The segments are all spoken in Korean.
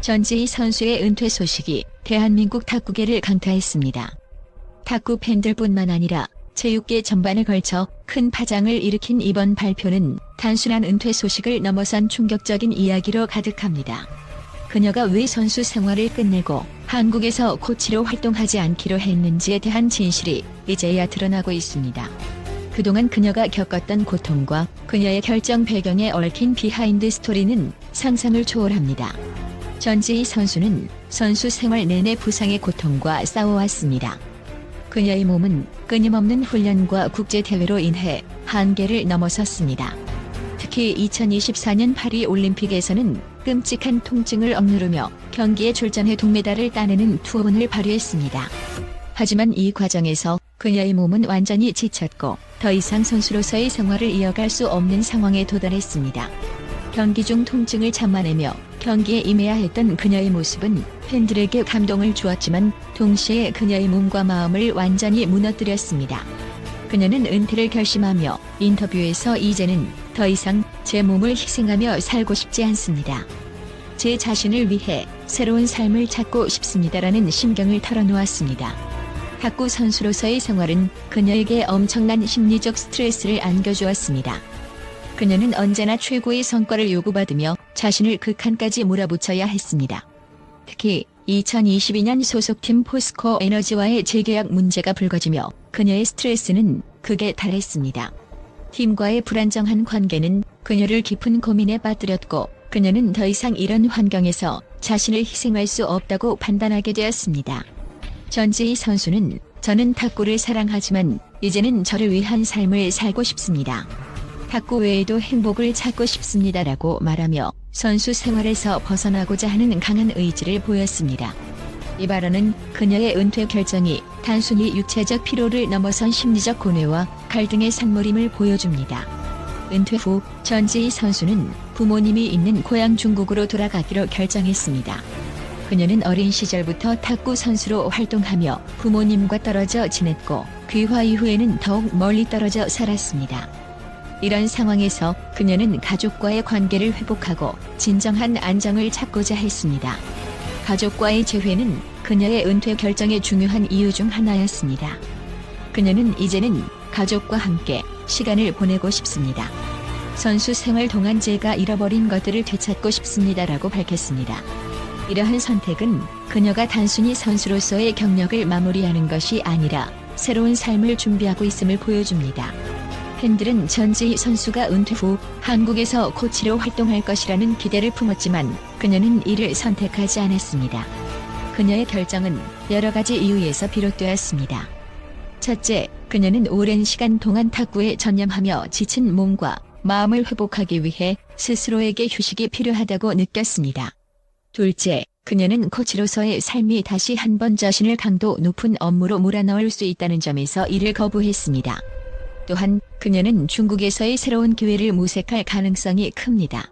전지희 선수의 은퇴 소식이 대한민국 탁구계를 강타했습니다. 탁구 팬들뿐만 아니라 체육계 전반에 걸쳐 큰 파장을 일으킨 이번 발표는 단순한 은퇴 소식을 넘어선 충격적인 이야기로 가득합니다. 그녀가 왜 선수 생활을 끝내고 한국에서 코치로 활동하지 않기로 했는지에 대한 진실이 이제야 드러나고 있습니다. 그동안 그녀가 겪었던 고통과 그녀의 결정 배경에 얽힌 비하인드 스토리는 상상을 초월합니다. 전지희 선수는 선수 생활 내내 부상의 고통과 싸워왔습니다. 그녀의 몸은 끊임없는 훈련과 국제대회로 인해 한계를 넘어섰습니다. 특히 2024년 파리 올림픽에서는 끔찍한 통증을 억누르며 경기에 출전해 동메달을 따내는 투혼을 발휘했습니다. 하지만 이 과정에서 그녀의 몸은 완전히 지쳤고 더 이상 선수로서의 생활을 이어갈 수 없는 상황에 도달했습니다. 경기 중 통증을 참아내며 경기에 임해야 했던 그녀의 모습은 팬들에게 감동을 주었지만 동시에 그녀의 몸과 마음을 완전히 무너뜨렸습니다. 그녀는 은퇴를 결심하며 인터뷰에서 이제는 더 이상 제 몸을 희생하며 살고 싶지 않습니다. 제 자신을 위해 새로운 삶을 찾고 싶습니다라는 심경을 털어놓았습니다. 탁구 선수로서의 생활은 그녀에게 엄청난 심리적 스트레스를 안겨주었습니다. 그녀는 언제나 최고의 성과를 요구받으며 자신을 극한까지 몰아붙여야 했습니다. 특히 2022년 소속팀 포스코 에너지와의 재계약 문제가 불거지며 그녀의 스트레스는 극에 달했습니다. 팀과의 불안정한 관계는 그녀를 깊은 고민에 빠뜨렸고 그녀는 더 이상 이런 환경에서 자신을 희생할 수 없다고 판단하게 되었습니다. 전지희 선수는 저는 탁구를 사랑하지만 이제는 저를 위한 삶을 살고 싶습니다. 탁구 외에도 행복을 찾고 싶습니다라고 말하며 선수 생활에서 벗어나고자 하는 강한 의지를 보였습니다. 이 발언은 그녀의 은퇴 결정이 단순히 육체적 피로를 넘어선 심리적 고뇌와 갈등의 산물임을 보여줍니다. 은퇴 후 전지희 선수는 부모님이 있는 고향 중국으로 돌아가기로 결정했습니다. 그녀는 어린 시절부터 탁구 선수로 활동하며 부모님과 떨어져 지냈고 귀화 이후에는 더욱 멀리 떨어져 살았습니다. 이런 상황에서 그녀는 가족과의 관계를 회복하고 진정한 안정을 찾고자 했습니다. 가족과의 재회는 그녀의 은퇴 결정의 중요한 이유 중 하나였습니다. 그녀는 이제는 가족과 함께 시간을 보내고 싶습니다. 선수 생활 동안 제가 잃어버린 것들을 되찾고 싶습니다라고 밝혔습니다. 이러한 선택은 그녀가 단순히 선수로서의 경력을 마무리하는 것이 아니라 새로운 삶을 준비하고 있음을 보여줍니다. 팬들은 전지희 선수가 은퇴 후 한국에서 코치로 활동할 것이라는 기대를 품었지만 그녀는 이를 선택하지 않았습니다. 그녀의 결정은 여러 가지 이유에서 비롯되었습니다. 첫째, 그녀는 오랜 시간 동안 탁구에 전념하며 지친 몸과 마음을 회복하기 위해 스스로에게 휴식이 필요하다고 느꼈습니다. 둘째, 그녀는 코치로서의 삶이 다시 한번 자신을 강도 높은 업무로 몰아넣을 수 있다는 점에서 이를 거부했습니다. 또한 그녀는 중국에서의 새로운 기회를 모색할 가능성이 큽니다.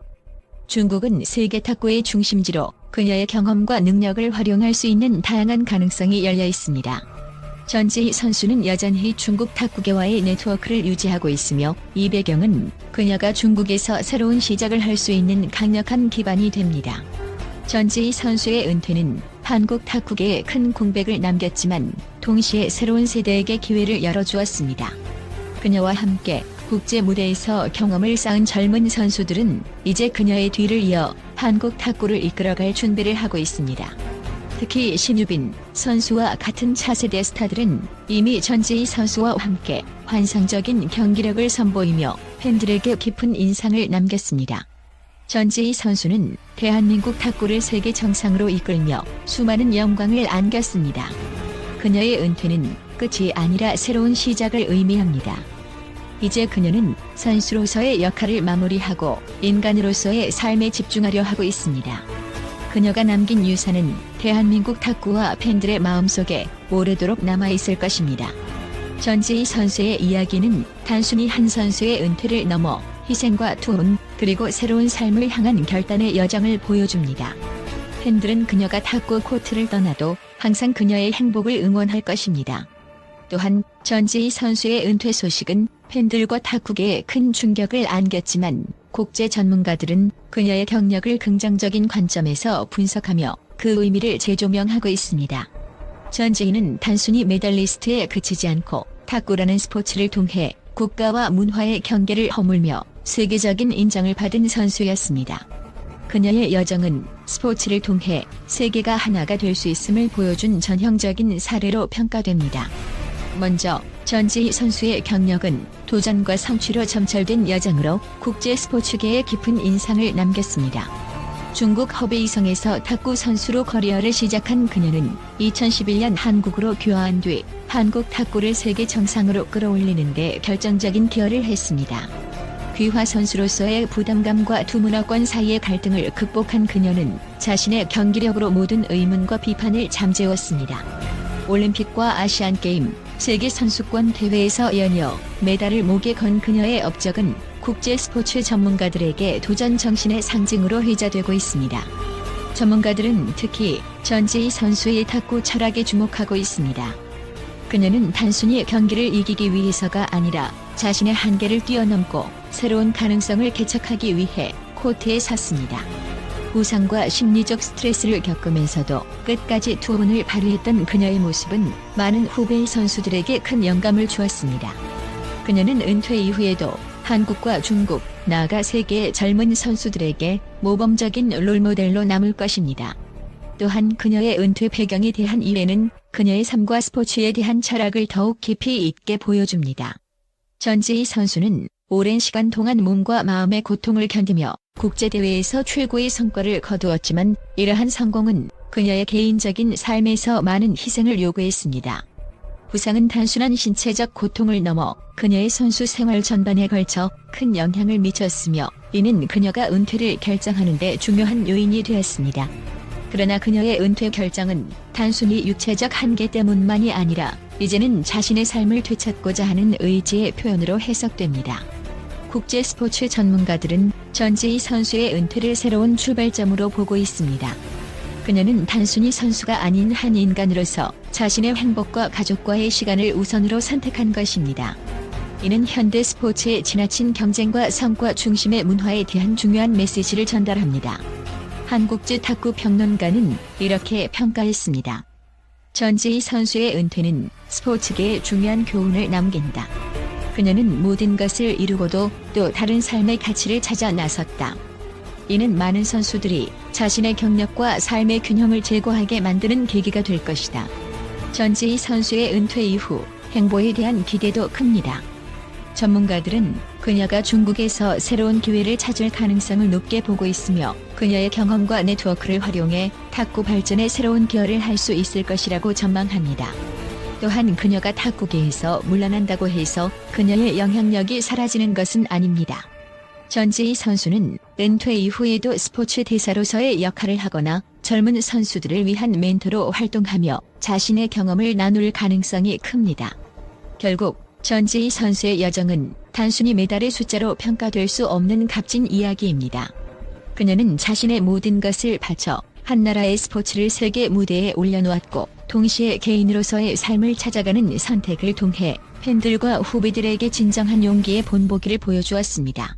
중국은 세계 탁구의 중심지로 그녀의 경험과 능력을 활용할 수 있는 다양한 가능성이 열려 있습니다. 전지희 선수는 여전히 중국 탁구계와의 네트워크를 유지하고 있으며 이 배경은 그녀가 중국에서 새로운 시작을 할 수 있는 강력한 기반이 됩니다. 전지희 선수의 은퇴는 한국 탁구계에 큰 공백을 남겼지만 동시에 새로운 세대에게 기회를 열어주었습니다. 그녀와 함께 국제 무대에서 경험을 쌓은 젊은 선수들은 이제 그녀의 뒤를 이어 한국 탁구를 이끌어갈 준비를 하고 있습니다. 특히 신유빈 선수와 같은 차세대 스타들은 이미 전지희 선수와 함께 환상적인 경기력을 선보이며 팬들에게 깊은 인상을 남겼습니다. 전지희 선수는 대한민국 탁구를 세계 정상으로 이끌며 수많은 영광을 안겼습니다. 그녀의 은퇴는 끝이 아니라 새로운 시작을 의미합니다. 이제 그녀는 선수로서의 역할을 마무리하고 인간으로서의 삶에 집중하려 하고 있습니다. 그녀가 남긴 유산은 대한민국 탁구와 팬들의 마음속에 오래도록 남아있을 것입니다. 전지희 선수의 이야기는 단순히 한 선수의 은퇴를 넘어 희생과 투혼, 그리고 새로운 삶을 향한 결단의 여정을 보여줍니다. 팬들은 그녀가 탁구 코트를 떠나도 항상 그녀의 행복을 응원할 것입니다. 또한 전지희 선수의 은퇴 소식은 팬들과 탁구계에 큰 충격을 안겼지만 국제 전문가들은 그녀의 경력을 긍정적인 관점에서 분석하며 그 의미를 재조명하고 있습니다. 전지희는 단순히 메달리스트에 그치지 않고 탁구라는 스포츠를 통해 국가와 문화의 경계를 허물며 세계적인 인정을 받은 선수였습니다. 그녀의 여정은 스포츠를 통해 세계가 하나가 될 수 있음을 보여준 전형적인 사례로 평가됩니다. 먼저 전지희 선수의 경력은 도전과 성취로 점철된 여정으로 국제 스포츠계에 깊은 인상을 남겼습니다. 중국 허베이성에서 탁구 선수로 커리어를 시작한 그녀는 2011년 한국으로 귀화한 뒤 한국 탁구를 세계 정상으로 끌어올리는 데 결정적인 기여를 했습니다. 귀화 선수로서의 부담감과 두 문화권 사이의 갈등을 극복한 그녀는 자신의 경기력으로 모든 의문과 비판을 잠재웠습니다. 올림픽과 아시안게임, 세계선수권 대회에서 연이어 메달을 목에 건 그녀의 업적은 국제 스포츠 전문가들에게 도전 정신의 상징으로 회자되고 있습니다. 전문가들은 특히 전지희 선수의 탁구 철학에 주목하고 있습니다. 그녀는 단순히 경기를 이기기 위해서가 아니라 자신의 한계를 뛰어넘고 새로운 가능성을 개척하기 위해 코트에 섰습니다. 부상과 심리적 스트레스를 겪으면서도 끝까지 투혼을 발휘했던 그녀의 모습은 많은 후배 선수들에게 큰 영감을 주었습니다. 그녀는 은퇴 이후에도 한국과 중국, 나아가 세계의 젊은 선수들에게 모범적인 롤모델로 남을 것입니다. 또한 그녀의 은퇴 배경에 대한 이해는 그녀의 삶과 스포츠에 대한 철학을 더욱 깊이 있게 보여줍니다. 전지희 선수는 오랜 시간 동안 몸과 마음의 고통을 견디며 국제대회에서 최고의 성과를 거두었지만 이러한 성공은 그녀의 개인적인 삶에서 많은 희생을 요구했습니다. 부상은 단순한 신체적 고통을 넘어 그녀의 선수 생활 전반에 걸쳐 큰 영향을 미쳤으며 이는 그녀가 은퇴를 결정하는 데 중요한 요인이 되었습니다. 그러나 그녀의 은퇴 결정은 단순히 육체적 한계 때문만이 아니라 이제는 자신의 삶을 되찾고자 하는 의지의 표현으로 해석됩니다. 국제 스포츠 전문가들은 전지희 선수의 은퇴를 새로운 출발점으로 보고 있습니다. 그녀는 단순히 선수가 아닌 한 인간으로서 자신의 행복과 가족과의 시간을 우선으로 선택한 것입니다. 이는 현대 스포츠의 지나친 경쟁과 성과 중심의 문화에 대한 중요한 메시지를 전달합니다. 한국지 탁구 평론가는 이렇게 평가했습니다. 전지희 선수의 은퇴는 스포츠계에 중요한 교훈을 남긴다. 그녀는 모든 것을 이루고도 또 다른 삶의 가치를 찾아 나섰다. 이는 많은 선수들이 자신의 경력과 삶의 균형을 제고하게 만드는 계기가 될 것이다. 전지희 선수의 은퇴 이후 행보에 대한 기대도 큽니다. 전문가들은 그녀가 중국에서 새로운 기회를 찾을 가능성을 높게 보고 있으며 그녀의 경험과 네트워크를 활용해 탁구 발전에 새로운 기여를 할 수 있을 것이라고 전망합니다. 또한 그녀가 탁구계에서 물러난다고 해서 그녀의 영향력이 사라지는 것은 아닙니다. 전지희 선수는 은퇴 이후에도 스포츠 대사로서의 역할을 하거나 젊은 선수들을 위한 멘토로 활동하며 자신의 경험을 나눌 가능성이 큽니다. 결국 전지희 선수의 여정은 단순히 메달의 숫자로 평가될 수 없는 값진 이야기입니다. 그녀는 자신의 모든 것을 바쳐 한 나라의 스포츠를 세계 무대에 올려놓았고 동시에 개인으로서의 삶을 찾아가는 선택을 통해 팬들과 후배들에게 진정한 용기의 본보기를 보여주었습니다.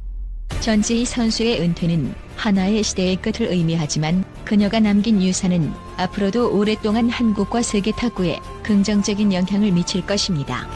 전지희 선수의 은퇴는 하나의 시대의 끝을 의미하지만 그녀가 남긴 유산은 앞으로도 오랫동안 한국과 세계 탁구에 긍정적인 영향을 미칠 것입니다.